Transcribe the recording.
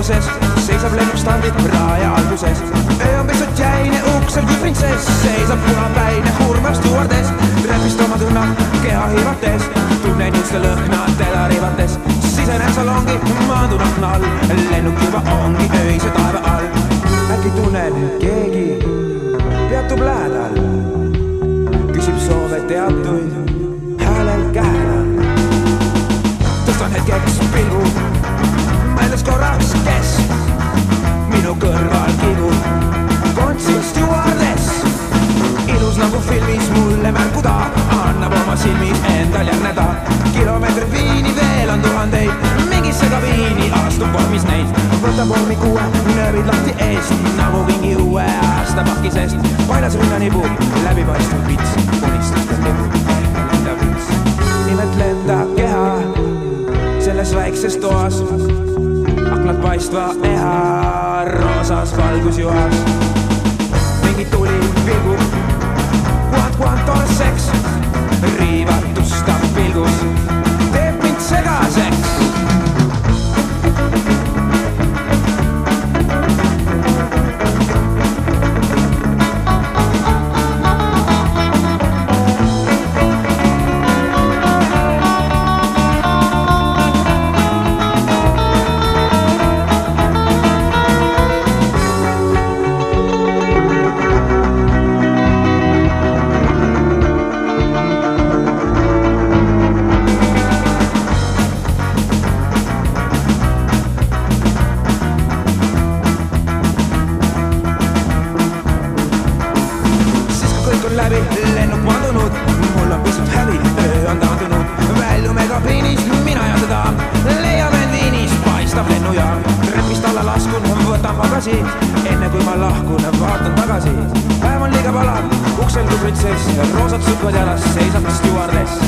valguses, seisab lennukstandid raja alguses. Öö on pisut jäine, uksel kui printsess, seisab punapäine hurmav stjuardess. Trepist oma tunna keha hiivates, tunnen juuste lõhna teda riivates. Sisenen salongi, maandun akna all, lennuk juba ongi öise taeva all. Äkki tunnen keegi peatub lähedal, küsib soove teatuid häälel käänal. Tõstan hetkeks pilgu, mõeldes korraks, kes minu kõrval kigub. Kontsil stjuardess, ilus nagu filmis mulle märku ta, annab oma silmis endal järgneda. Kilomeetrid viini, veel on tuhandeid, mingisse kabiini astub vormis neid. Võtab vormi kuue, nöörid lahti eest, nagu mingi uue aasta pakisest. Painas rinnanibu, läbipaistev pits, unistuste nibu, lendab vits. Nimelt lendab keha selles väikses toas, aknad paistva eha roosas valgusjuhas. Mingi tuli vilgub, kuant orseks, riivatustab pilgus, teeb mind segaseks. Läbi lennuk maandunud, mul on pisut häbi, öö on taandunud. Väljume kabiinis, mina ja seda, leiame viinis, paistab lennujaam. Trepist alla laskun, võtan magasi, enne kui ma lahkun, vaatan tagasi. Päev on liiga palav, uksel kui printsess, roosad sukkad jalas, seisab stjuardess.